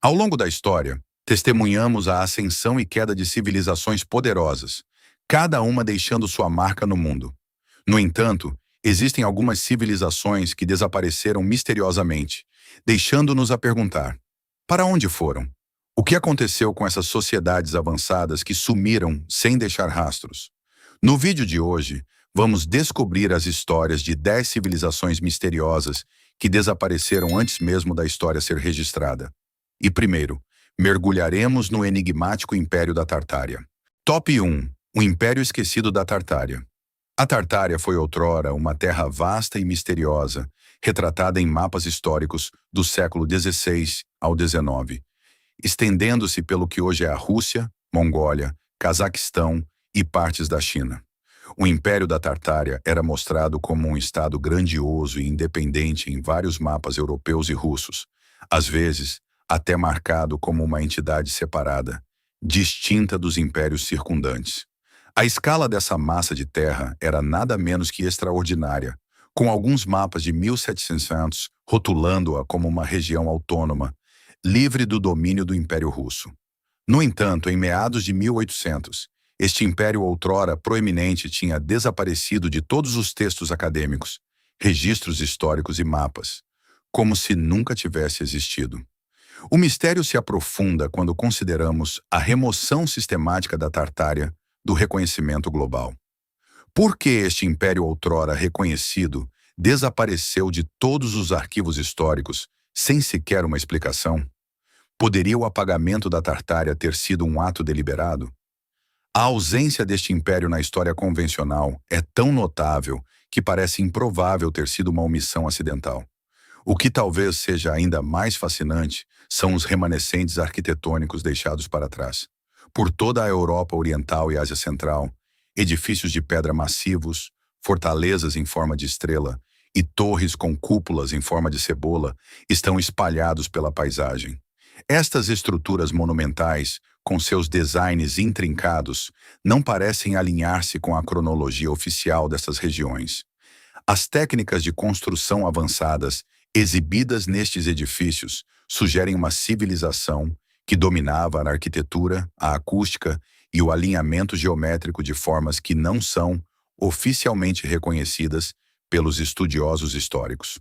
Ao longo da história, testemunhamos a ascensão e queda de civilizações poderosas, cada uma deixando sua marca no mundo. No entanto, existem algumas civilizações que desapareceram misteriosamente, deixando-nos a perguntar: para onde foram? O que aconteceu com essas sociedades avançadas que sumiram sem deixar rastros? No vídeo de hoje, vamos descobrir as histórias de 10 civilizações misteriosas que desapareceram antes mesmo da história ser registrada. E primeiro, mergulharemos no enigmático Império da Tartária. Top 1. O Império Esquecido da Tartária. A Tartária foi outrora uma terra vasta e misteriosa, retratada em mapas históricos do século XVI ao XIX, estendendo-se pelo que hoje é a Rússia, Mongólia, Cazaquistão e partes da China. O Império da Tartária era mostrado como um estado grandioso e independente em vários mapas europeus e russos, às vezes até marcado como uma entidade separada, distinta dos impérios circundantes. A escala dessa massa de terra era nada menos que extraordinária, com alguns mapas de 1700 rotulando-a como uma região autônoma, livre do domínio do Império Russo. No entanto, em meados de 1800, este império outrora proeminente tinha desaparecido de todos os textos acadêmicos, registros históricos e mapas, como se nunca tivesse existido. O mistério se aprofunda quando consideramos a remoção sistemática da Tartária do reconhecimento global. Por que este império outrora reconhecido desapareceu de todos os arquivos históricos sem sequer uma explicação? Poderia o apagamento da Tartária ter sido um ato deliberado? A ausência deste império na história convencional é tão notável que parece improvável ter sido uma omissão acidental. O que talvez seja ainda mais fascinante são os remanescentes arquitetônicos deixados para trás. Por toda a Europa Oriental e Ásia Central, edifícios de pedra massivos, fortalezas em forma de estrela e torres com cúpulas em forma de cebola estão espalhados pela paisagem. Estas estruturas monumentais, com seus designs intrincados, não parecem alinhar-se com a cronologia oficial dessas regiões. As técnicas de construção avançadas exibidas nestes edifícios sugerem uma civilização que dominava a arquitetura, a acústica e o alinhamento geométrico de formas que não são oficialmente reconhecidas pelos estudiosos históricos.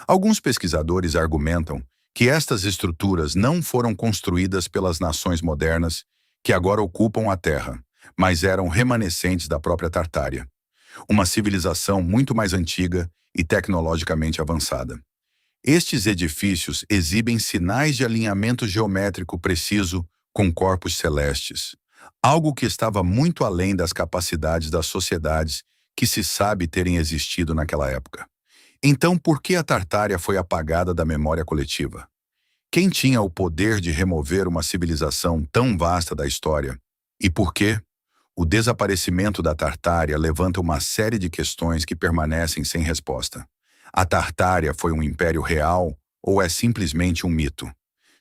Alguns pesquisadores argumentam que estas estruturas não foram construídas pelas nações modernas que agora ocupam a Terra, mas eram remanescentes da própria Tartária, uma civilização muito mais antiga e tecnologicamente avançada. Estes edifícios exibem sinais de alinhamento geométrico preciso com corpos celestes, algo que estava muito além das capacidades das sociedades que se sabe terem existido naquela época. Então, por que a Tartária foi apagada da memória coletiva? Quem tinha o poder de remover uma civilização tão vasta da história? E por quê? O desaparecimento da Tartária levanta uma série de questões que permanecem sem resposta. A Tartária foi um império real ou é simplesmente um mito?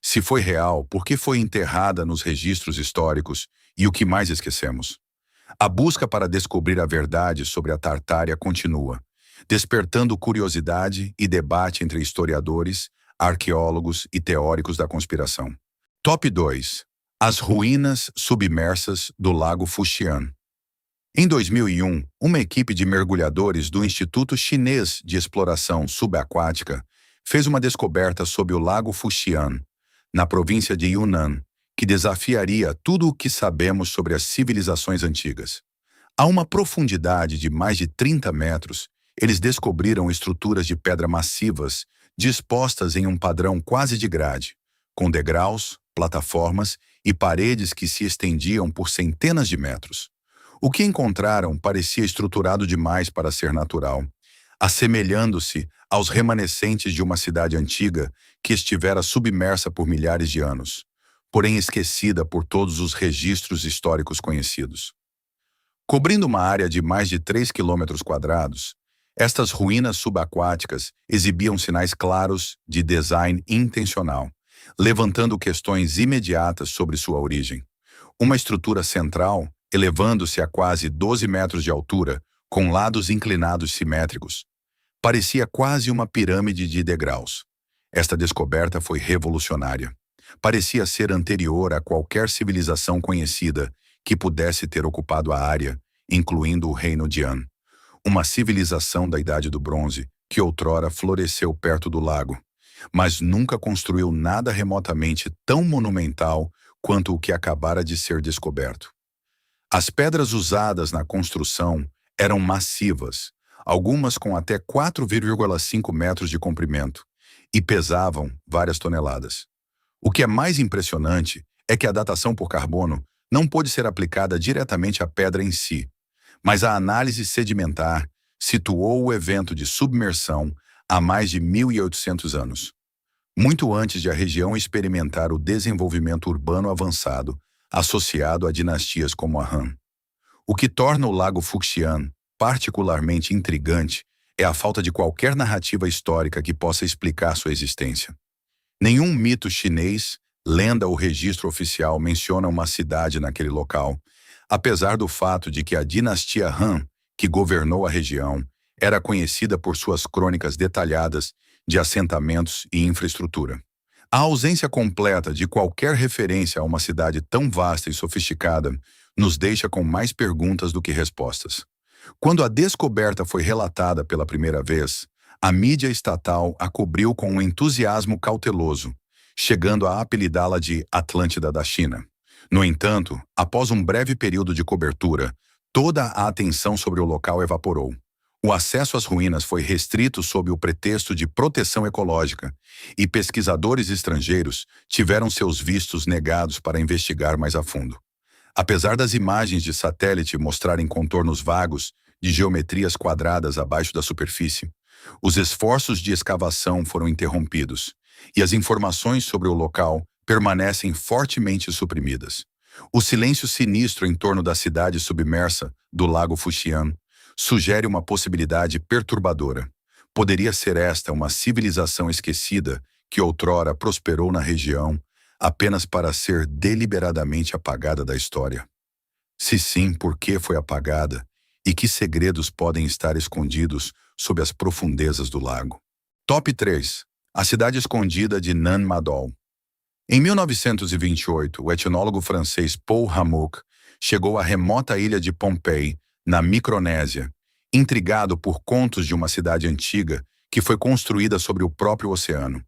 Se foi real, por que foi enterrada nos registros históricos e o que mais esquecemos? A busca para descobrir a verdade sobre a Tartária continua, despertando curiosidade e debate entre historiadores, arqueólogos e teóricos da conspiração. Top 2. As ruínas submersas do Lago Fuxian. Em 2001, uma equipe de mergulhadores do Instituto Chinês de Exploração Subaquática fez uma descoberta sob o Lago Fuxian, na província de Yunnan, que desafiaria tudo o que sabemos sobre as civilizações antigas. A uma profundidade de mais de 30 metros, eles descobriram estruturas de pedra massivas dispostas em um padrão quase de grade, com degraus, plataformas e paredes que se estendiam por centenas de metros. O que encontraram parecia estruturado demais para ser natural, assemelhando-se aos remanescentes de uma cidade antiga que estivera submersa por milhares de anos, porém esquecida por todos os registros históricos conhecidos. Cobrindo uma área de mais de 3 km², estas ruínas subaquáticas exibiam sinais claros de design intencional, levantando questões imediatas sobre sua origem. Uma estrutura central, elevando-se a quase 12 metros de altura, com lados inclinados simétricos, parecia quase uma pirâmide de degraus. Esta descoberta foi revolucionária. Parecia ser anterior a qualquer civilização conhecida que pudesse ter ocupado a área, incluindo o reino de An, uma civilização da Idade do Bronze que outrora floresceu perto do lago, mas nunca construiu nada remotamente tão monumental quanto o que acabara de ser descoberto. As pedras usadas na construção eram massivas, algumas com até 4,5 metros de comprimento, e pesavam várias toneladas. O que é mais impressionante é que a datação por carbono não pôde ser aplicada diretamente à pedra em si, mas a análise sedimentar situou o evento de submersão há mais de 1.800 anos, muito antes de a região experimentar o desenvolvimento urbano avançado associado a dinastias como a Han. O que torna o Lago Fuxian particularmente intrigante é a falta de qualquer narrativa histórica que possa explicar sua existência. Nenhum mito chinês, lenda ou registro oficial menciona uma cidade naquele local, apesar do fato de que a dinastia Han, que governou a região, era conhecida por suas crônicas detalhadas de assentamentos e infraestrutura. A ausência completa de qualquer referência a uma cidade tão vasta e sofisticada nos deixa com mais perguntas do que respostas. Quando a descoberta foi relatada pela primeira vez, a mídia estatal a cobriu com um entusiasmo cauteloso, chegando a apelidá-la de Atlântida da China. No entanto, após um breve período de cobertura, toda a atenção sobre o local evaporou. O acesso às ruínas foi restrito sob o pretexto de proteção ecológica, e pesquisadores estrangeiros tiveram seus vistos negados para investigar mais a fundo. Apesar das imagens de satélite mostrarem contornos vagos de geometrias quadradas abaixo da superfície, os esforços de escavação foram interrompidos, e as informações sobre o local permanecem fortemente suprimidas. O silêncio sinistro em torno da cidade submersa do Lago Fuxian sugere uma possibilidade perturbadora. Poderia ser esta uma civilização esquecida que outrora prosperou na região, apenas para ser deliberadamente apagada da história? Se sim, por que foi apagada? E que segredos podem estar escondidos sob as profundezas do lago? Top 3. A cidade escondida de Nan Madol. Em 1928, o etnólogo francês Paul Hammock chegou à remota ilha de Pohnpei, na Micronésia, intrigado por contos de uma cidade antiga que foi construída sobre o próprio oceano.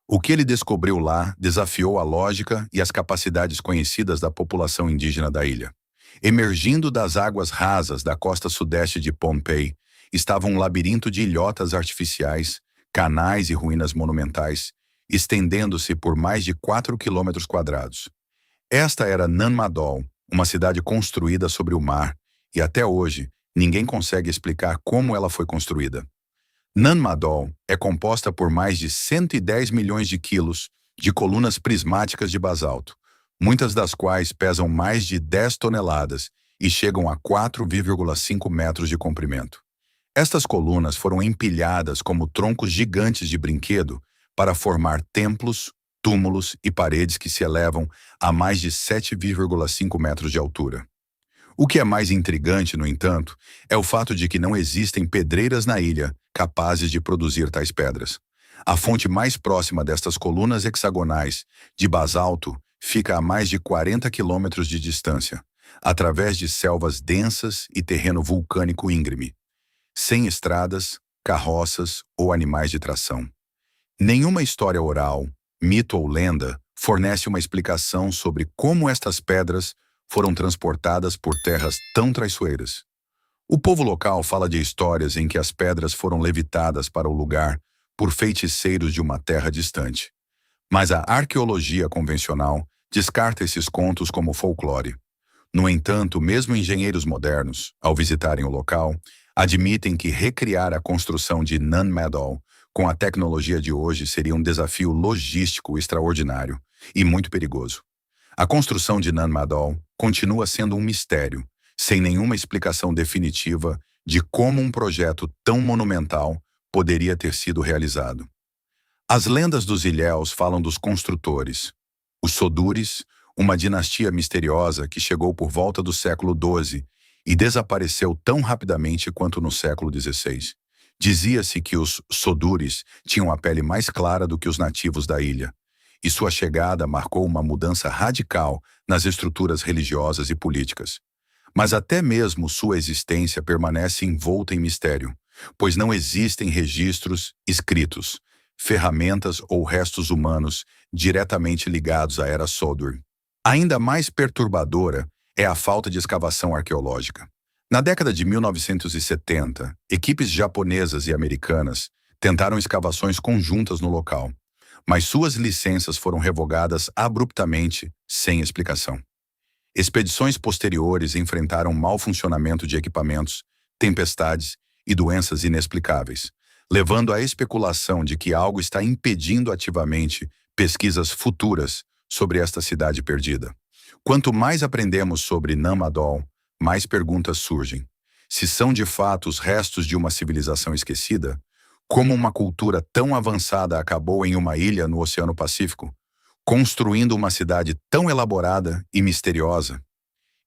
O que ele descobriu lá desafiou a lógica e as capacidades conhecidas da população indígena da ilha. Emergindo das águas rasas da costa sudeste de Pohnpei, estava um labirinto de ilhotas artificiais, canais e ruínas monumentais, estendendo-se por mais de 4 quilômetros quadrados. Esta era Nan Madol, uma cidade construída sobre o mar, e até hoje ninguém consegue explicar como ela foi construída. Nan Madol é composta por mais de 110 milhões de quilos de colunas prismáticas de basalto, muitas das quais pesam mais de 10 toneladas e chegam a 4,5 metros de comprimento. Estas colunas foram empilhadas como troncos gigantes de brinquedo para formar templos, túmulos e paredes que se elevam a mais de 7,5 metros de altura. O que é mais intrigante, no entanto, é o fato de que não existem pedreiras na ilha capazes de produzir tais pedras. A fonte mais próxima destas colunas hexagonais de basalto fica a mais de 40 quilômetros de distância, através de selvas densas e terreno vulcânico íngreme, sem estradas, carroças ou animais de tração. Nenhuma história oral, mito ou lenda fornece uma explicação sobre como estas pedras foram transportadas por terras tão traiçoeiras. O povo local fala de histórias em que as pedras foram levitadas para o lugar por feiticeiros de uma terra distante. Mas a arqueologia convencional descarta esses contos como folclore. No entanto, mesmo engenheiros modernos, ao visitarem o local, admitem que recriar a construção de Nan Madol com a tecnologia de hoje seria um desafio logístico extraordinário e muito perigoso. A construção de Nan Madol continua sendo um mistério, sem nenhuma explicação definitiva de como um projeto tão monumental poderia ter sido realizado. As lendas dos ilhéus falam dos construtores. Os Sodures, uma dinastia misteriosa que chegou por volta do século XII e desapareceu tão rapidamente quanto no século XVI. Dizia-se que os Sodures tinham a pele mais clara do que os nativos da ilha, e sua chegada marcou uma mudança radical nas estruturas religiosas e políticas. Mas até mesmo sua existência permanece envolta em mistério, pois não existem registros escritos, ferramentas ou restos humanos diretamente ligados à era Sodor. Ainda mais perturbadora é a falta de escavação arqueológica. Na década de 1970, equipes japonesas e americanas tentaram escavações conjuntas no local, mas suas licenças foram revogadas abruptamente, sem explicação. Expedições posteriores enfrentaram mau funcionamento de equipamentos, tempestades e doenças inexplicáveis, levando à especulação de que algo está impedindo ativamente pesquisas futuras sobre esta cidade perdida. Quanto mais aprendemos sobre Namadol, mais perguntas surgem. Se são de fato os restos de uma civilização esquecida, como uma cultura tão avançada acabou em uma ilha no Oceano Pacífico, construindo uma cidade tão elaborada e misteriosa?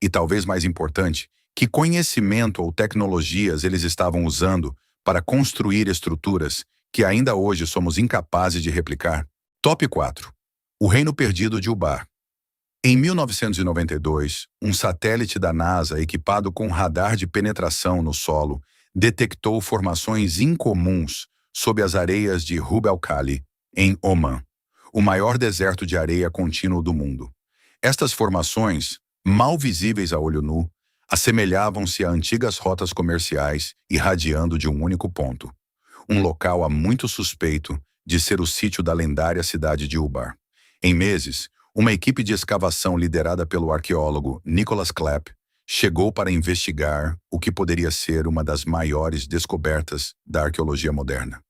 E talvez mais importante, que conhecimento ou tecnologias eles estavam usando para construir estruturas que ainda hoje somos incapazes de replicar? Top 4. O Reino Perdido de Ubar. Em 1992, um satélite da NASA equipado com radar de penetração no solo detectou formações incomuns sob as areias de Rub el Khali, em Omã, o maior deserto de areia contínuo do mundo. Estas formações, mal visíveis a olho nu, assemelhavam-se a antigas rotas comerciais irradiando de um único ponto, um local há muito suspeito de ser o sítio da lendária cidade de Ubar. Em meses, uma equipe de escavação liderada pelo arqueólogo Nicholas Clapp chegou para investigar o que poderia ser uma das maiores descobertas da arqueologia moderna.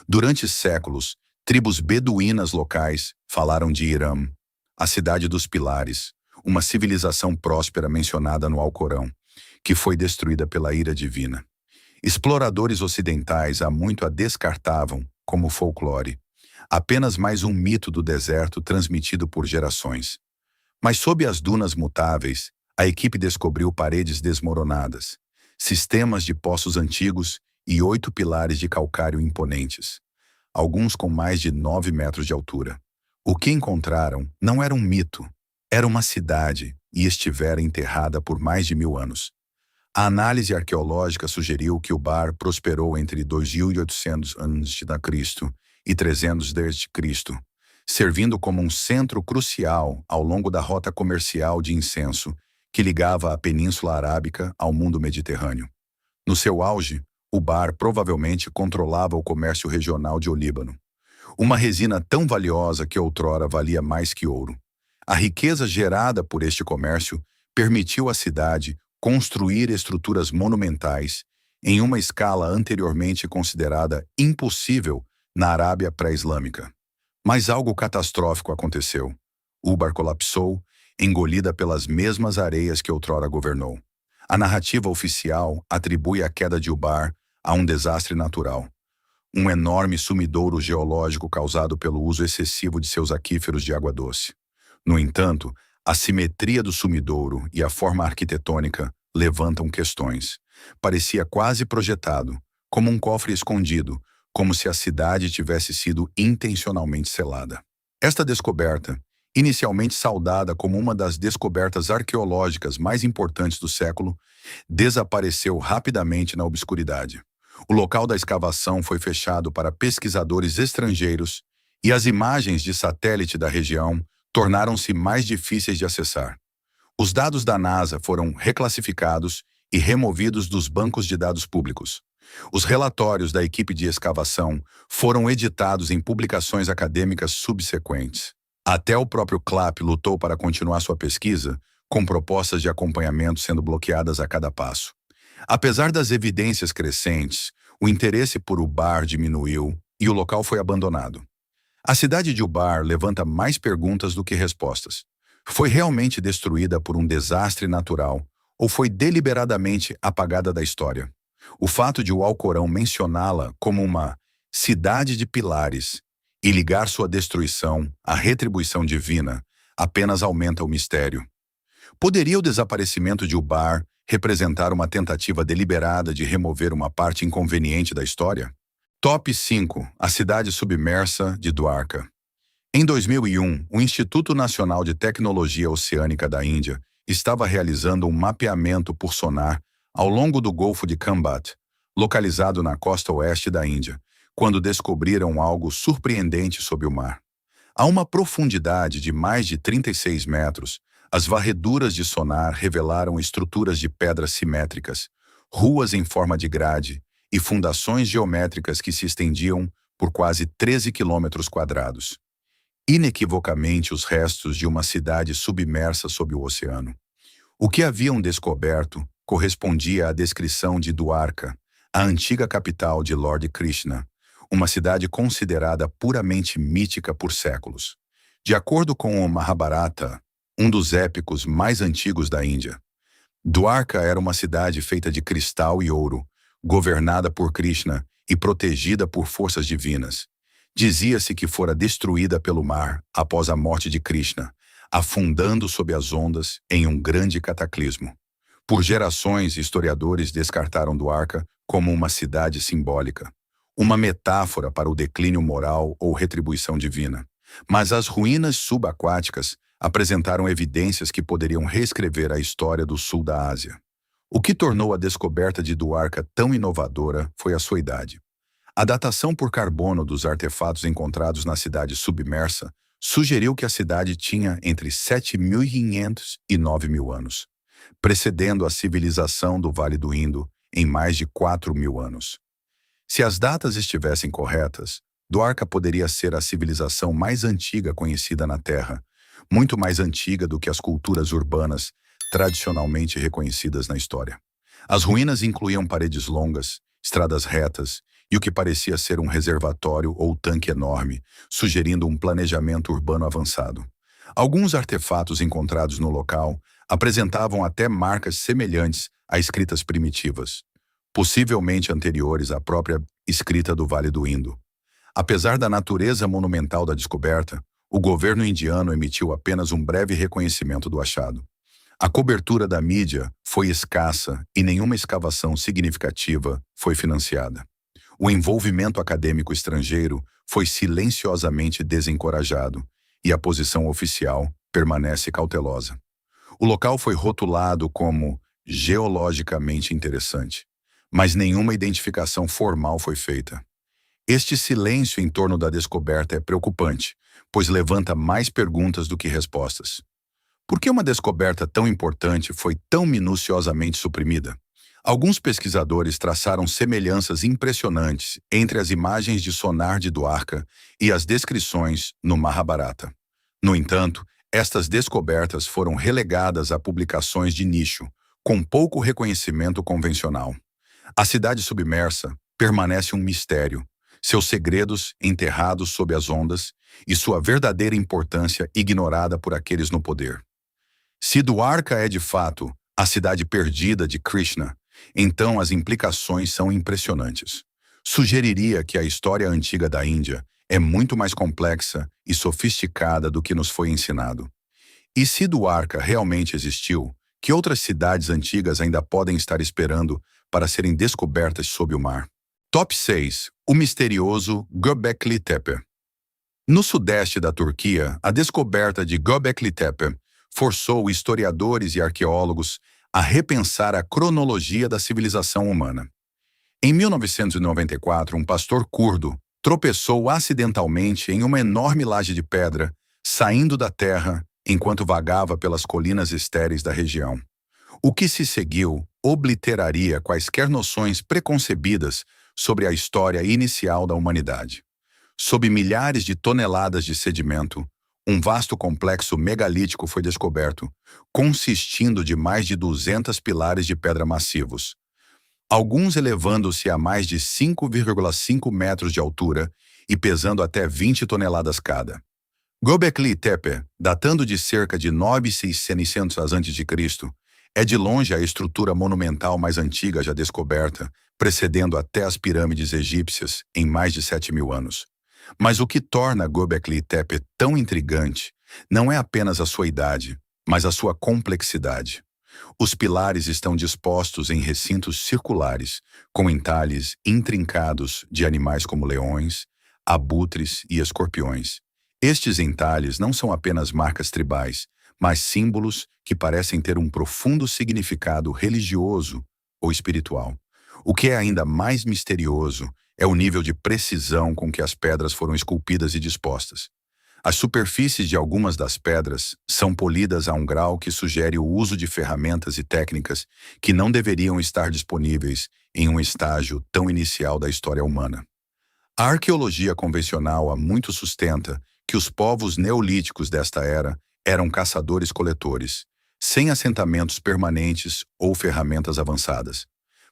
Durante séculos, tribos beduínas locais falaram de Hiram, a cidade dos pilares, uma civilização próspera mencionada no Alcorão, que foi destruída pela ira divina. Exploradores ocidentais há muito a descartavam como folclore, apenas mais um mito do deserto transmitido por gerações. Mas sob as dunas mutáveis, a equipe descobriu paredes desmoronadas, sistemas de poços antigos e 8 pilares de calcário imponentes, alguns com mais de 9 metros de altura. O que encontraram não era um mito, era uma cidade e estivera enterrada por mais de 1000 anos. A análise arqueológica sugeriu que Ubar prosperou entre 2800 a.C. e 300 d.C., servindo como um centro crucial ao longo da rota comercial de incenso que ligava a Península Arábica ao mundo mediterrâneo. No seu auge, Ubar provavelmente controlava o comércio regional de Olíbano, uma resina tão valiosa que outrora valia mais que ouro. A riqueza gerada por este comércio permitiu à cidade construir estruturas monumentais em uma escala anteriormente considerada impossível na Arábia pré-islâmica. Mas algo catastrófico aconteceu. Ubar colapsou, engolida pelas mesmas areias que outrora governou. A narrativa oficial atribui a queda de Ubar a um desastre natural, um enorme sumidouro geológico causado pelo uso excessivo de seus aquíferos de água doce. No entanto, a simetria do sumidouro e a forma arquitetônica levantam questões. Parecia quase projetado, como um cofre escondido, como se a cidade tivesse sido intencionalmente selada. Esta descoberta, inicialmente saudada como uma das descobertas arqueológicas mais importantes do século, desapareceu rapidamente na obscuridade. O local da escavação foi fechado para pesquisadores estrangeiros e as imagens de satélite da região tornaram-se mais difíceis de acessar. Os dados da NASA foram reclassificados e removidos dos bancos de dados públicos. Os relatórios da equipe de escavação foram editados em publicações acadêmicas subsequentes. Até o próprio Clapp lutou para continuar sua pesquisa, com propostas de acompanhamento sendo bloqueadas a cada passo. Apesar das evidências crescentes, o interesse por Ubar diminuiu e o local foi abandonado. A cidade de Ubar levanta mais perguntas do que respostas. Foi realmente destruída por um desastre natural ou foi deliberadamente apagada da história? O fato de o Alcorão mencioná-la como uma cidade de pilares e ligar sua destruição à retribuição divina apenas aumenta o mistério. Poderia o desaparecimento de Ubar representar uma tentativa deliberada de remover uma parte inconveniente da história? Top 5. A cidade submersa de Dwarka. Em 2001, o Instituto Nacional de Tecnologia Oceânica da Índia estava realizando um mapeamento por sonar ao longo do Golfo de Khambat, localizado na costa oeste da Índia, quando descobriram algo surpreendente sob o mar. A uma profundidade de mais de 36 metros, as varreduras de sonar revelaram estruturas de pedras simétricas, ruas em forma de grade e fundações geométricas que se estendiam por quase 13 quilômetros quadrados. Inequivocamente os restos de uma cidade submersa sob o oceano. O que haviam descoberto correspondia à descrição de Dwarka, a antiga capital de Lord Krishna, uma cidade considerada puramente mítica por séculos. De acordo com o Mahabharata, um dos épicos mais antigos da Índia, Dwarka era uma cidade feita de cristal e ouro, governada por Krishna e protegida por forças divinas. Dizia-se que fora destruída pelo mar após a morte de Krishna, afundando sob as ondas em um grande cataclismo. Por gerações, historiadores descartaram Dwarka como uma cidade simbólica, uma metáfora para o declínio moral ou retribuição divina. Mas as ruínas subaquáticas apresentaram evidências que poderiam reescrever a história do sul da Ásia. O que tornou a descoberta de Dwarka tão inovadora foi a sua idade. A datação por carbono dos artefatos encontrados na cidade submersa sugeriu que a cidade tinha entre 7.500 e 9.000 anos, precedendo a civilização do Vale do Indo em mais de 4.000 anos. Se as datas estivessem corretas, Dwarka poderia ser a civilização mais antiga conhecida na Terra, muito mais antiga do que as culturas urbanas tradicionalmente reconhecidas na história. As ruínas incluíam paredes longas, estradas retas e o que parecia ser um reservatório ou tanque enorme, sugerindo um planejamento urbano avançado. Alguns artefatos encontrados no local apresentavam até marcas semelhantes a escritas primitivas, possivelmente anteriores à própria escrita do Vale do Indo. Apesar da natureza monumental da descoberta, o governo indiano emitiu apenas um breve reconhecimento do achado. A cobertura da mídia foi escassa e nenhuma escavação significativa foi financiada. O envolvimento acadêmico estrangeiro foi silenciosamente desencorajado e a posição oficial permanece cautelosa. O local foi rotulado como geologicamente interessante, mas nenhuma identificação formal foi feita. Este silêncio em torno da descoberta é preocupante, pois levanta mais perguntas do que respostas. Por que uma descoberta tão importante foi tão minuciosamente suprimida? Alguns pesquisadores traçaram semelhanças impressionantes entre as imagens de sonar de Dwarka e as descrições no Mahabharata. No entanto, estas descobertas foram relegadas a publicações de nicho, com pouco reconhecimento convencional. A cidade submersa permanece um mistério, seus segredos enterrados sob as ondas e sua verdadeira importância ignorada por aqueles no poder. Se Dwarka é de fato a cidade perdida de Krishna, então as implicações são impressionantes. Sugeriria que a história antiga da Índia é muito mais complexa e sofisticada do que nos foi ensinado. E se Dwarka realmente existiu, que outras cidades antigas ainda podem estar esperando para serem descobertas sob o mar? Top 6. O misterioso Göbekli Tepe. No sudeste da Turquia, a descoberta de Göbekli Tepe forçou historiadores e arqueólogos a repensar a cronologia da civilização humana. Em 1994, um pastor curdo tropeçou acidentalmente em uma enorme laje de pedra, saindo da terra enquanto vagava pelas colinas estéreis da região. O que se seguiu obliteraria quaisquer noções preconcebidas sobre a história inicial da humanidade. Sob milhares de toneladas de sedimento, um vasto complexo megalítico foi descoberto, consistindo de mais de 200 pilares de pedra massivos, alguns elevando-se a mais de 5,5 metros de altura e pesando até 20 toneladas cada. Göbekli Tepe, datando de cerca de 9.600 a.C., é de longe a estrutura monumental mais antiga já descoberta, precedendo até as pirâmides egípcias em mais de 7.000 anos. Mas o que torna Göbekli Tepe tão intrigante não é apenas a sua idade, mas a sua complexidade. Os pilares estão dispostos em recintos circulares, com entalhes intrincados de animais como leões, abutres e escorpiões. Estes entalhes não são apenas marcas tribais, mas símbolos que parecem ter um profundo significado religioso ou espiritual. O que é ainda mais misterioso é o nível de precisão com que as pedras foram esculpidas e dispostas. As superfícies de algumas das pedras são polidas a um grau que sugere o uso de ferramentas e técnicas que não deveriam estar disponíveis em um estágio tão inicial da história humana. A arqueologia convencional há muito sustenta que os povos neolíticos desta era eram caçadores-coletores, sem assentamentos permanentes ou ferramentas avançadas.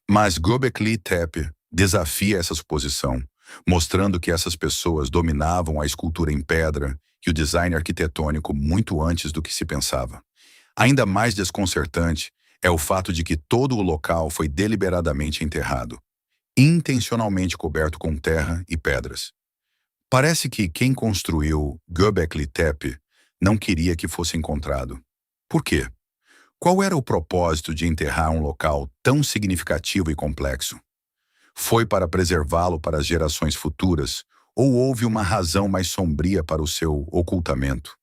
Mas Göbekli Tepe desafia essa suposição, mostrando que essas pessoas dominavam a escultura em pedra e o design arquitetônico muito antes do que se pensava. Ainda mais desconcertante é o fato de que todo o local foi deliberadamente enterrado, intencionalmente coberto com terra e pedras. Parece que quem construiu Göbekli Tepe não queria que fosse encontrado. Por quê? Qual era o propósito de enterrar um local tão significativo e complexo? Foi para preservá-lo para as gerações futuras, ou houve uma razão mais sombria para o seu ocultamento?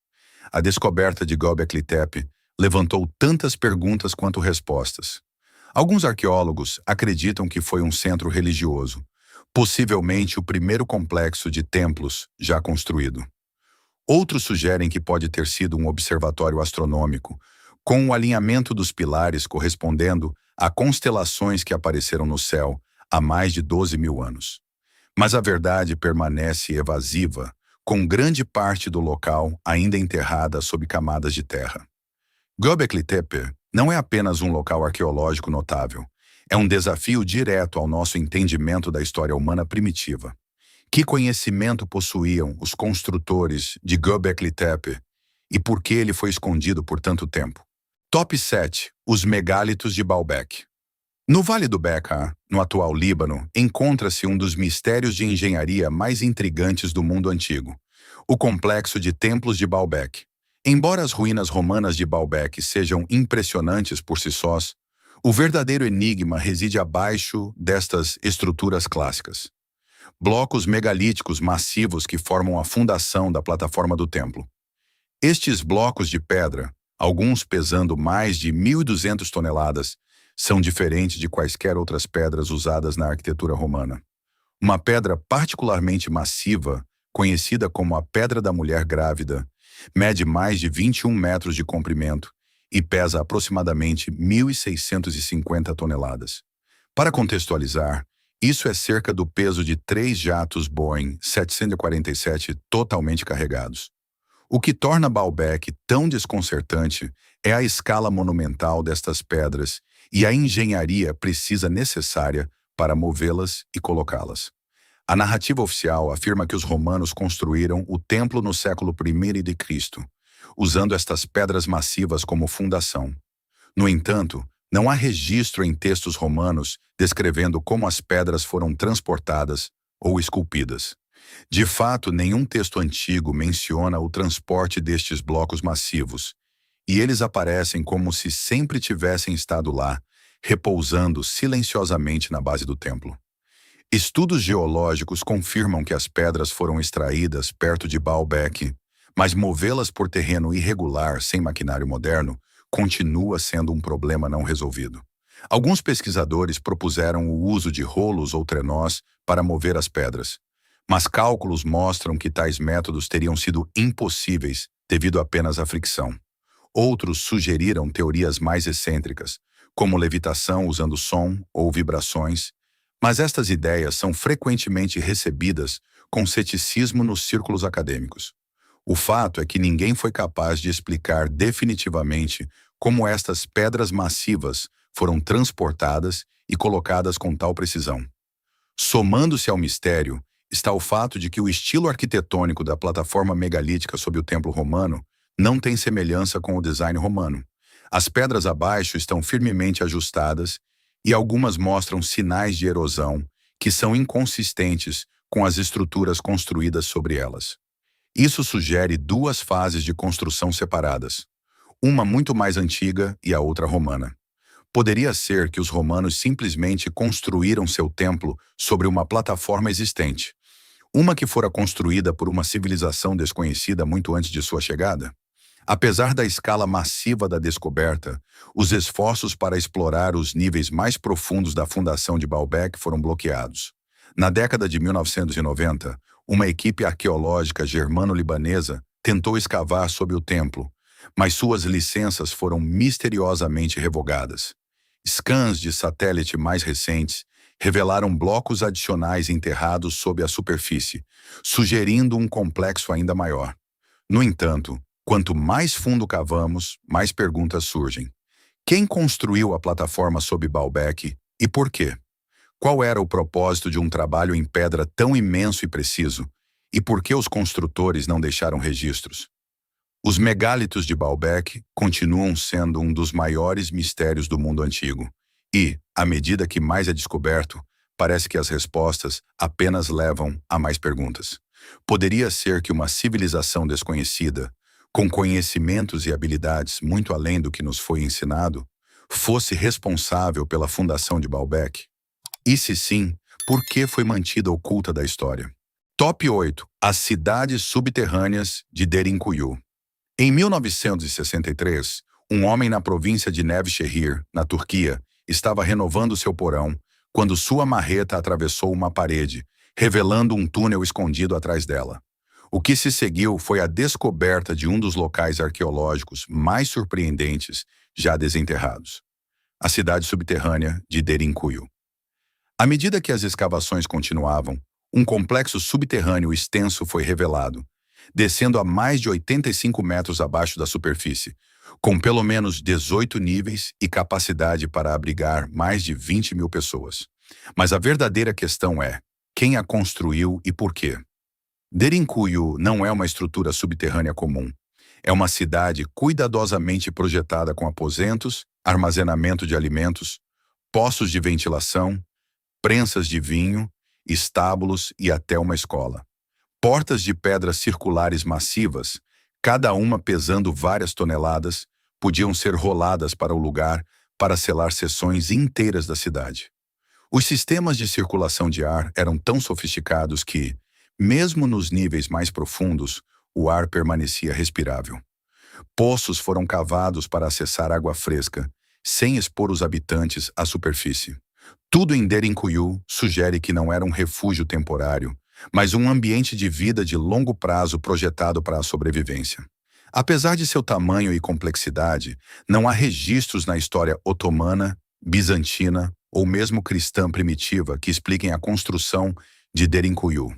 A descoberta de Göbekli Tepe levantou tantas perguntas quanto respostas. Alguns arqueólogos acreditam que foi um centro religioso, possivelmente o primeiro complexo de templos já construído. Outros sugerem que pode ter sido um observatório astronômico, com o alinhamento dos pilares correspondendo a constelações que apareceram no céu há mais de 12.000 anos. Mas a verdade permanece evasiva, com grande parte do local ainda enterrada sob camadas de terra. Göbekli Tepe não é apenas um local arqueológico notável, é um desafio direto ao nosso entendimento da história humana primitiva. Que conhecimento possuíam os construtores de Göbekli Tepe e por que ele foi escondido por tanto tempo? Top 7. Os megálitos de Baalbek. No Vale do Bekaa, no atual Líbano, encontra-se um dos mistérios de engenharia mais intrigantes do mundo antigo, o complexo de templos de Baalbek. Embora as ruínas romanas de Baalbek sejam impressionantes por si sós, o verdadeiro enigma reside abaixo destas estruturas clássicas. Blocos megalíticos massivos que formam a fundação da plataforma do templo. Estes blocos de pedra, alguns pesando mais de 1.200 toneladas, são diferentes de quaisquer outras pedras usadas na arquitetura romana. Uma pedra particularmente massiva, conhecida como a Pedra da Mulher Grávida, mede mais de 21 metros de comprimento e pesa aproximadamente 1.650 toneladas. Para contextualizar, isso é cerca do peso de 3 jatos Boeing 747 totalmente carregados. O que torna Baalbek tão desconcertante é a escala monumental destas pedras e a engenharia precisa necessária para movê-las e colocá-las. A narrativa oficial afirma que os romanos construíram o templo no século I d.C., usando estas pedras massivas como fundação. No entanto, não há registro em textos romanos descrevendo como as pedras foram transportadas ou esculpidas. De fato, nenhum texto antigo menciona o transporte destes blocos massivos, e eles aparecem como se sempre tivessem estado lá, repousando silenciosamente na base do templo. Estudos geológicos confirmam que as pedras foram extraídas perto de Baalbek, mas movê-las por terreno irregular sem maquinário moderno continua sendo um problema não resolvido. Alguns pesquisadores propuseram o uso de rolos ou trenós para mover as pedras, mas cálculos mostram que tais métodos teriam sido impossíveis devido apenas à fricção. Outros sugeriram teorias mais excêntricas, como levitação usando som ou vibrações, mas estas ideias são frequentemente recebidas com ceticismo nos círculos acadêmicos. O fato é que ninguém foi capaz de explicar definitivamente como estas pedras massivas foram transportadas e colocadas com tal precisão. Somando-se ao mistério, está o fato de que o estilo arquitetônico da plataforma megalítica sob o templo romano não tem semelhança com o design romano. As pedras abaixo estão firmemente ajustadas e algumas mostram sinais de erosão que são inconsistentes com as estruturas construídas sobre elas. Isso sugere duas fases de construção separadas, uma muito mais antiga e a outra romana. Poderia ser que os romanos simplesmente construíram seu templo sobre uma plataforma existente, Uma que fora construída por uma civilização desconhecida muito antes de sua chegada? Apesar da escala massiva da descoberta, os esforços para explorar os níveis mais profundos da fundação de Baalbek foram bloqueados. Na década de 1990, uma equipe arqueológica germano-libanesa tentou escavar sob o templo, mas suas licenças foram misteriosamente revogadas. Scans de satélite mais recentes revelaram blocos adicionais enterrados sob a superfície, sugerindo um complexo ainda maior. No entanto, quanto mais fundo cavamos, mais perguntas surgem. Quem construiu a plataforma sob Baalbek e por quê? Qual era o propósito de um trabalho em pedra tão imenso e preciso? E por que os construtores não deixaram registros? Os megálitos de Baalbek continuam sendo um dos maiores mistérios do mundo antigo. E, à medida que mais é descoberto, parece que as respostas apenas levam a mais perguntas. Poderia ser que uma civilização desconhecida, com conhecimentos e habilidades muito além do que nos foi ensinado, fosse responsável pela fundação de Baalbek? E se sim, por que foi mantida oculta da história? Top 8. As cidades subterrâneas de Derinkuyu. Em 1963, um homem na província de Nevşehir, na Turquia, estava renovando seu porão quando sua marreta atravessou uma parede, revelando um túnel escondido atrás dela. O que se seguiu foi a descoberta de um dos locais arqueológicos mais surpreendentes já desenterrados: a cidade subterrânea de Derinkuyu. À medida que as escavações continuavam, um complexo subterrâneo extenso foi revelado, descendo a mais de 85 metros abaixo da superfície, com pelo menos 18 níveis e capacidade para abrigar mais de 20 mil pessoas. Mas a verdadeira questão é: quem a construiu e por quê? Derinkuyu não é uma estrutura subterrânea comum. É uma cidade cuidadosamente projetada com aposentos, armazenamento de alimentos, poços de ventilação, prensas de vinho, estábulos e até uma escola. Portas de pedras circulares massivas, cada uma pesando várias toneladas, podiam ser roladas para o lugar para selar seções inteiras da cidade. Os sistemas de circulação de ar eram tão sofisticados que, mesmo nos níveis mais profundos, o ar permanecia respirável. Poços foram cavados para acessar água fresca, sem expor os habitantes à superfície. Tudo em Derinkuyu sugere que não era um refúgio temporário, mas um ambiente de vida de longo prazo projetado para a sobrevivência. Apesar de seu tamanho e complexidade, não há registros na história otomana, bizantina ou mesmo cristã primitiva que expliquem a construção de Derinkuyu.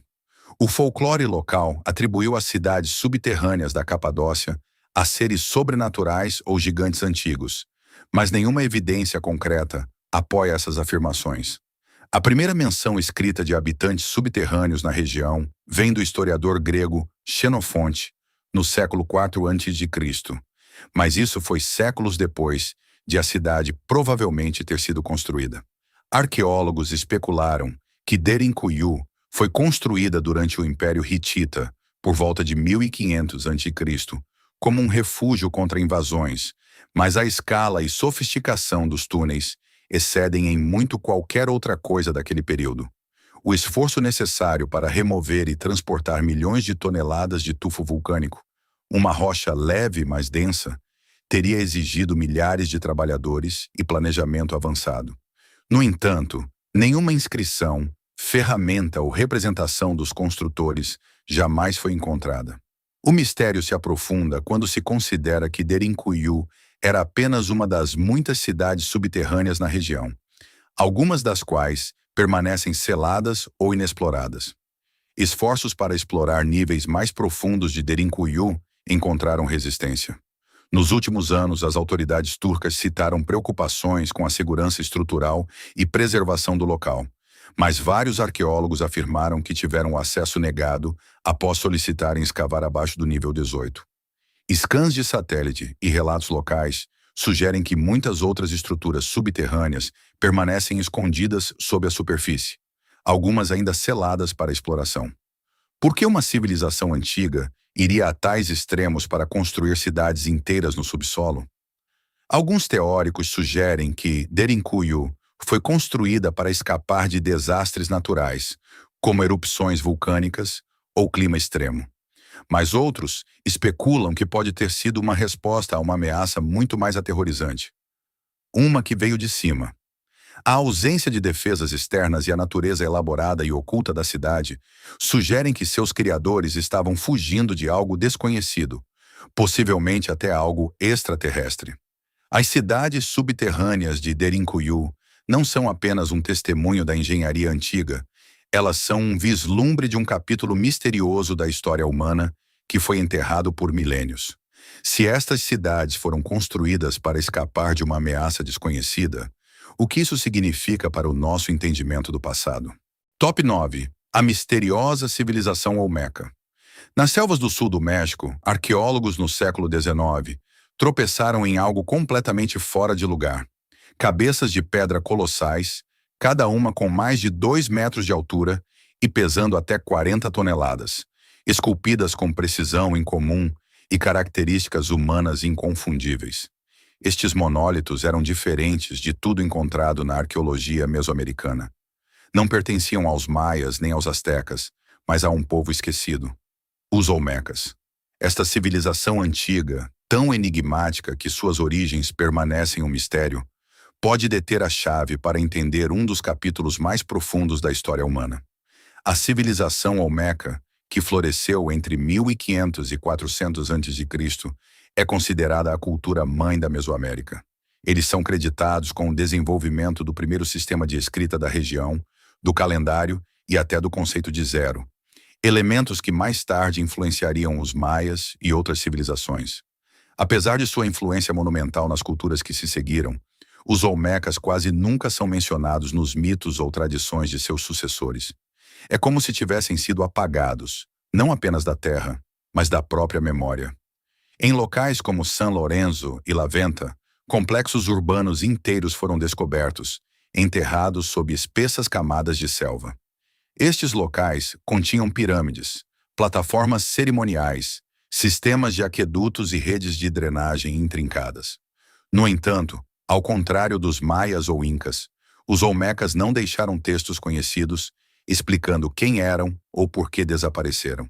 O folclore local atribuiu as cidades subterrâneas da Capadócia a seres sobrenaturais ou gigantes antigos, mas nenhuma evidência concreta apoia essas afirmações. A primeira menção escrita de habitantes subterrâneos na região vem do historiador grego Xenofonte, no século IV a.C., mas isso foi séculos depois de a cidade provavelmente ter sido construída. Arqueólogos especularam que Derinkuyu foi construída durante o Império Hitita, por volta de 1500 a.C., como um refúgio contra invasões, mas a escala e sofisticação dos túneis excedem em muito qualquer outra coisa daquele período. O esforço necessário para remover e transportar milhões de toneladas de tufo vulcânico, uma rocha leve mas densa, teria exigido milhares de trabalhadores e planejamento avançado. No entanto, nenhuma inscrição, ferramenta ou representação dos construtores jamais foi encontrada. O mistério se aprofunda quando se considera que Derinkuyu era apenas uma das muitas cidades subterrâneas na região, algumas das quais permanecem seladas ou inexploradas. Esforços para explorar níveis mais profundos de Derinkuyu encontraram resistência. Nos últimos anos, as autoridades turcas citaram preocupações com a segurança estrutural e preservação do local, mas vários arqueólogos afirmaram que tiveram acesso negado após solicitarem escavar abaixo do nível 18. Scans de satélite e relatos locais sugerem que muitas outras estruturas subterrâneas permanecem escondidas sob a superfície, algumas ainda seladas para exploração. Por que uma civilização antiga iria a tais extremos para construir cidades inteiras no subsolo? Alguns teóricos sugerem que Derinkuyu foi construída para escapar de desastres naturais, como erupções vulcânicas ou clima extremo. Mas outros especulam que pode ter sido uma resposta a uma ameaça muito mais aterrorizante. Uma que veio de cima. A ausência de defesas externas e a natureza elaborada e oculta da cidade sugerem que seus criadores estavam fugindo de algo desconhecido, possivelmente até algo extraterrestre. As cidades subterrâneas de Derinkuyu não são apenas um testemunho da engenharia antiga, elas são um vislumbre de um capítulo misterioso da história humana que foi enterrado por milênios. Se estas cidades foram construídas para escapar de uma ameaça desconhecida, o que isso significa para o nosso entendimento do passado? Top 9. A misteriosa civilização Olmeca. Nas selvas do sul do México, arqueólogos no século XIX tropeçaram em algo completamente fora de lugar. Cabeças de pedra colossais, cada uma com mais de 2 metros de altura e pesando até 40 toneladas, esculpidas com precisão incomum e características humanas inconfundíveis. Estes monólitos eram diferentes de tudo encontrado na arqueologia mesoamericana. Não pertenciam aos maias nem aos astecas, mas a um povo esquecido, os olmecas. Esta civilização antiga, tão enigmática que suas origens permanecem um mistério, pode deter a chave para entender um dos capítulos mais profundos da história humana. A civilização olmeca, que floresceu entre 1500 e 400 a.C., é considerada a cultura mãe da Mesoamérica. Eles são creditados com o desenvolvimento do primeiro sistema de escrita da região, do calendário e até do conceito de zero, elementos que mais tarde influenciariam os maias e outras civilizações. Apesar de sua influência monumental nas culturas que se seguiram, os olmecas quase nunca são mencionados nos mitos ou tradições de seus sucessores. É como se tivessem sido apagados, não apenas da terra, mas da própria memória. Em locais como San Lorenzo e La Venta, complexos urbanos inteiros foram descobertos, enterrados sob espessas camadas de selva. Estes locais continham pirâmides, plataformas cerimoniais, sistemas de aquedutos e redes de drenagem intrincadas. No entanto, ao contrário dos maias ou incas, os olmecas não deixaram textos conhecidos explicando quem eram ou por que desapareceram.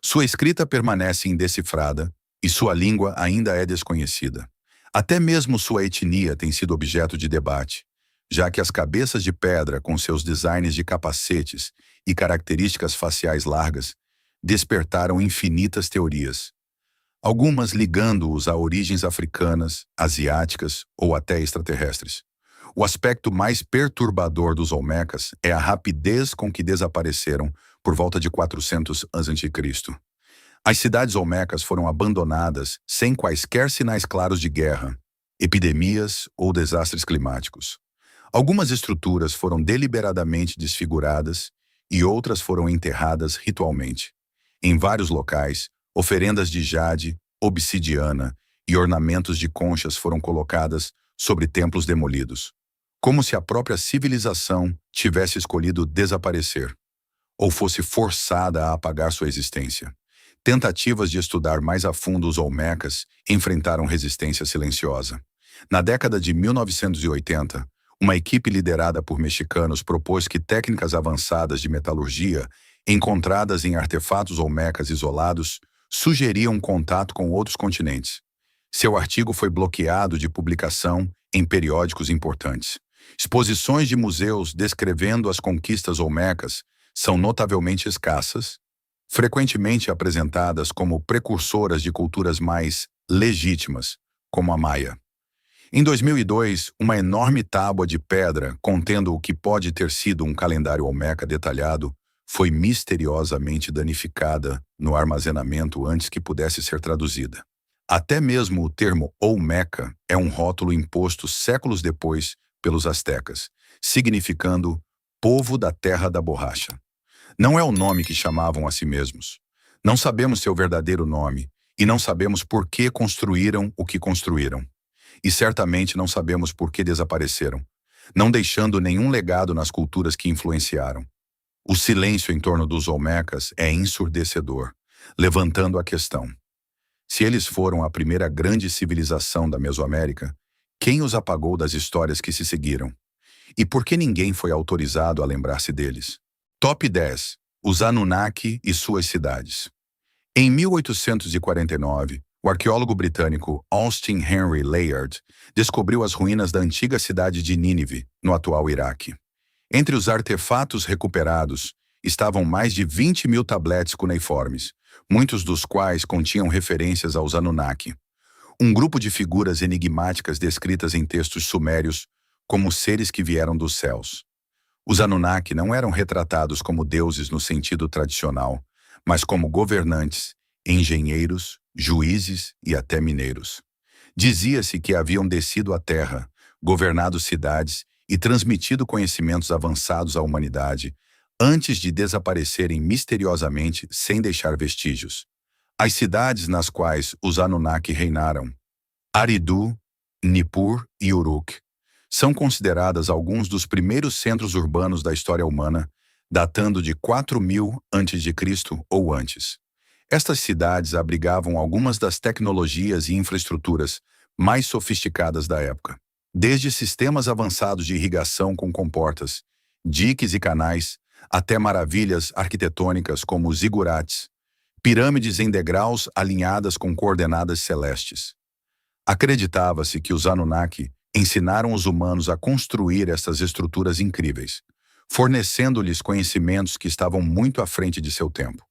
Sua escrita permanece indecifrada e sua língua ainda é desconhecida. Até mesmo sua etnia tem sido objeto de debate, já que as cabeças de pedra com seus designs de capacetes e características faciais largas despertaram infinitas teorias, algumas ligando-os a origens africanas, asiáticas ou até extraterrestres. O aspecto mais perturbador dos olmecas é a rapidez com que desapareceram por volta de 400 a.C. As cidades olmecas foram abandonadas sem quaisquer sinais claros de guerra, epidemias ou desastres climáticos. Algumas estruturas foram deliberadamente desfiguradas e outras foram enterradas ritualmente. Em vários locais, oferendas de jade, obsidiana e ornamentos de conchas foram colocadas sobre templos demolidos, como se a própria civilização tivesse escolhido desaparecer, ou fosse forçada a apagar sua existência. Tentativas de estudar mais a fundo os olmecas enfrentaram resistência silenciosa. Na década de 1980, uma equipe liderada por mexicanos propôs que técnicas avançadas de metalurgia encontradas em artefatos olmecas isolados sugeriam contato com outros continentes. Seu artigo foi bloqueado de publicação em periódicos importantes. Exposições de museus descrevendo as conquistas olmecas são notavelmente escassas, frequentemente apresentadas como precursoras de culturas mais legítimas, como a maia. Em 2002, uma enorme tábua de pedra contendo o que pode ter sido um calendário olmeca detalhado foi misteriosamente danificada no armazenamento antes que pudesse ser traduzida. Até mesmo o termo Olmeca é um rótulo imposto séculos depois pelos astecas, significando povo da terra da borracha. Não é o nome que chamavam a si mesmos. Não sabemos seu verdadeiro nome e não sabemos por que construíram o que construíram. E certamente não sabemos por que desapareceram, não deixando nenhum legado nas culturas que influenciaram. O silêncio em torno dos olmecas é ensurdecedor, levantando a questão: se eles foram a primeira grande civilização da Mesoamérica, quem os apagou das histórias que se seguiram? E por que ninguém foi autorizado a lembrar-se deles? Top 10. Os Anunnaki e suas cidades. Em 1849, o arqueólogo britânico Austin Henry Layard descobriu as ruínas da antiga cidade de Nínive, no atual Iraque. Entre os artefatos recuperados estavam mais de 20 mil tabletes cuneiformes, muitos dos quais continham referências aos Anunnaki, um grupo de figuras enigmáticas descritas em textos sumérios como seres que vieram dos céus. Os Anunnaki não eram retratados como deuses no sentido tradicional, mas como governantes, engenheiros, juízes e até mineiros. Dizia-se que haviam descido à terra, governado cidades e transmitido conhecimentos avançados à humanidade, antes de desaparecerem misteriosamente sem deixar vestígios. As cidades nas quais os Anunnaki reinaram, Eridu, Nippur e Uruk, são consideradas alguns dos primeiros centros urbanos da história humana, datando de 4000 a.C. ou antes. Estas cidades abrigavam algumas das tecnologias e infraestruturas mais sofisticadas da época, desde sistemas avançados de irrigação com comportas, diques e canais, até maravilhas arquitetônicas como os zigurates, pirâmides em degraus alinhadas com coordenadas celestes. Acreditava-se que os Anunnaki ensinaram os humanos a construir essas estruturas incríveis, fornecendo-lhes conhecimentos que estavam muito à frente de seu tempo.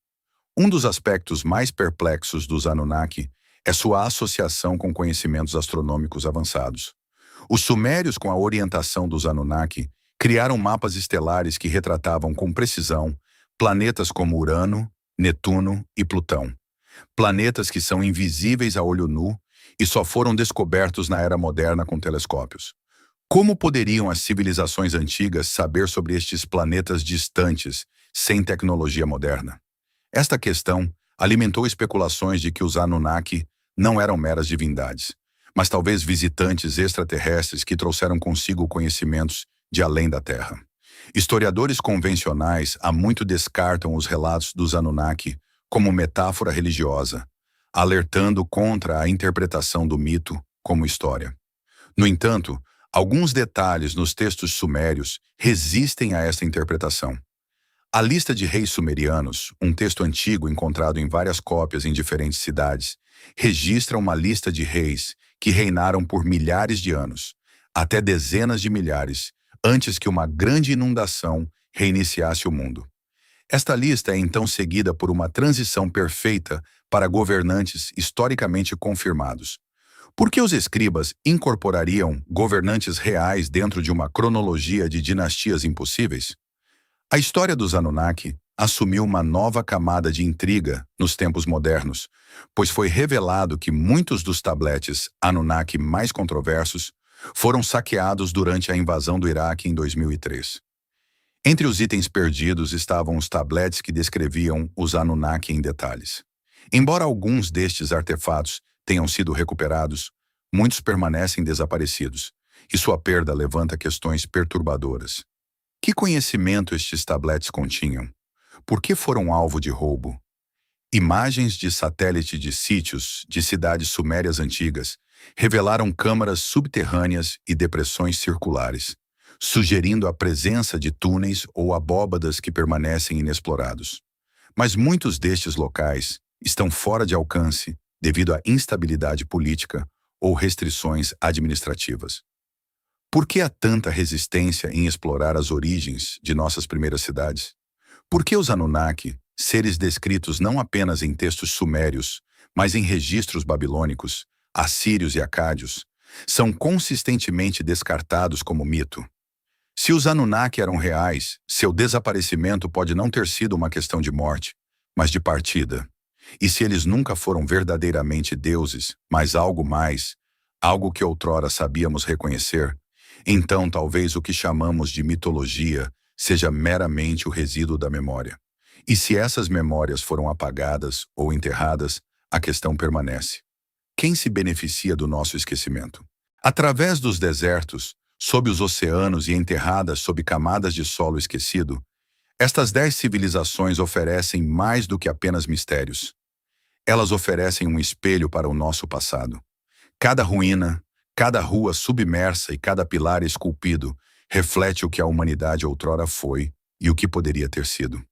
Um dos aspectos mais perplexos dos Anunnaki é sua associação com conhecimentos astronômicos avançados. Os sumérios, com a orientação dos Anunnaki, criaram mapas estelares que retratavam com precisão planetas como Urano, Netuno e Plutão. Planetas que são invisíveis a olho nu e só foram descobertos na era moderna com telescópios. Como poderiam as civilizações antigas saber sobre estes planetas distantes sem tecnologia moderna? Esta questão alimentou especulações de que os Anunnaki não eram meras divindades, mas talvez visitantes extraterrestres que trouxeram consigo conhecimentos de além da Terra. Historiadores convencionais há muito descartam os relatos dos Anunnaki como metáfora religiosa, alertando contra a interpretação do mito como história. No entanto, alguns detalhes nos textos sumérios resistem a esta interpretação. A lista de reis sumerianos, um texto antigo encontrado em várias cópias em diferentes cidades, registra uma lista de reis que reinaram por milhares de anos, até dezenas de milhares, antes que uma grande inundação reiniciasse o mundo. Esta lista é então seguida por uma transição perfeita para governantes historicamente confirmados. Por que os escribas incorporariam governantes reais dentro de uma cronologia de dinastias impossíveis? A história dos Anunnaki assumiu uma nova camada de intriga nos tempos modernos, pois foi revelado que muitos dos tabletes Anunnaki mais controversos foram saqueados durante a invasão do Iraque em 2003. Entre os itens perdidos estavam os tabletes que descreviam os Anunnaki em detalhes. Embora alguns destes artefatos tenham sido recuperados, muitos permanecem desaparecidos, e sua perda levanta questões perturbadoras. Que conhecimento estes tabletes continham? Por que foram alvo de roubo? Imagens de satélite de sítios de cidades sumérias antigas revelaram câmaras subterrâneas e depressões circulares, sugerindo a presença de túneis ou abóbadas que permanecem inexplorados. Mas muitos destes locais estão fora de alcance devido à instabilidade política ou restrições administrativas. Por que há tanta resistência em explorar as origens de nossas primeiras cidades? Por que os Anunnaki, seres descritos não apenas em textos sumérios, mas em registros babilônicos, assírios e acádios, são consistentemente descartados como mito? Se os Anunnaki eram reais, seu desaparecimento pode não ter sido uma questão de morte, mas de partida. E se eles nunca foram verdadeiramente deuses, mas algo mais, algo que outrora sabíamos reconhecer, então talvez o que chamamos de mitologia seja meramente o resíduo da memória. E se essas memórias foram apagadas ou enterradas, a questão permanece. Quem se beneficia do nosso esquecimento? Através dos desertos, sob os oceanos e enterradas sob camadas de solo esquecido, estas 10 civilizações oferecem mais do que apenas mistérios. Elas oferecem um espelho para o nosso passado. Cada ruína, cada rua submersa e cada pilar esculpido reflete o que a humanidade outrora foi E o que poderia ter sido?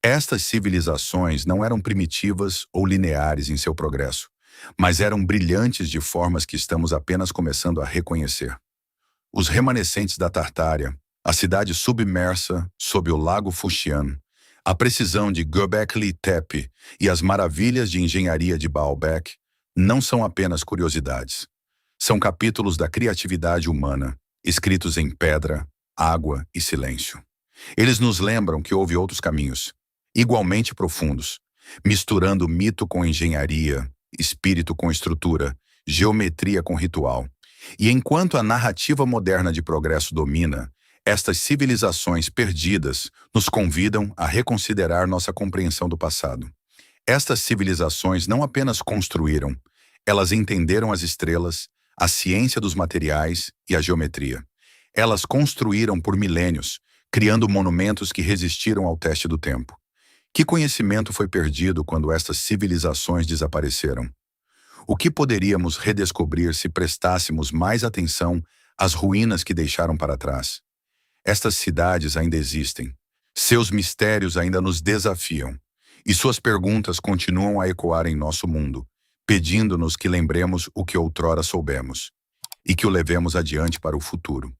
Estas civilizações não eram primitivas ou lineares em seu progresso, mas eram brilhantes de formas que estamos apenas começando a reconhecer. Os remanescentes da Tartária, a cidade submersa sob o lago Fuxian, a precisão de Göbekli Tepe e as maravilhas de engenharia de Baalbek não são apenas curiosidades. São capítulos da criatividade humana, escritos em pedra, água e silêncio. Eles nos lembram que houve outros caminhos, igualmente profundos, misturando mito com engenharia, espírito com estrutura, geometria com ritual. E enquanto a narrativa moderna de progresso domina, estas civilizações perdidas nos convidam a reconsiderar nossa compreensão do passado. Estas civilizações não apenas construíram, elas entenderam as estrelas, a ciência dos materiais e a geometria. Elas construíram por milênios, criando monumentos que resistiram ao teste do tempo. Que conhecimento foi perdido quando estas civilizações desapareceram? O que poderíamos redescobrir se prestássemos mais atenção às ruínas que deixaram para trás? Estas cidades ainda existem. Seus mistérios ainda nos desafiam. E suas perguntas continuam a ecoar em nosso mundo, pedindo-nos que lembremos o que outrora soubemos e que o levemos adiante para o futuro.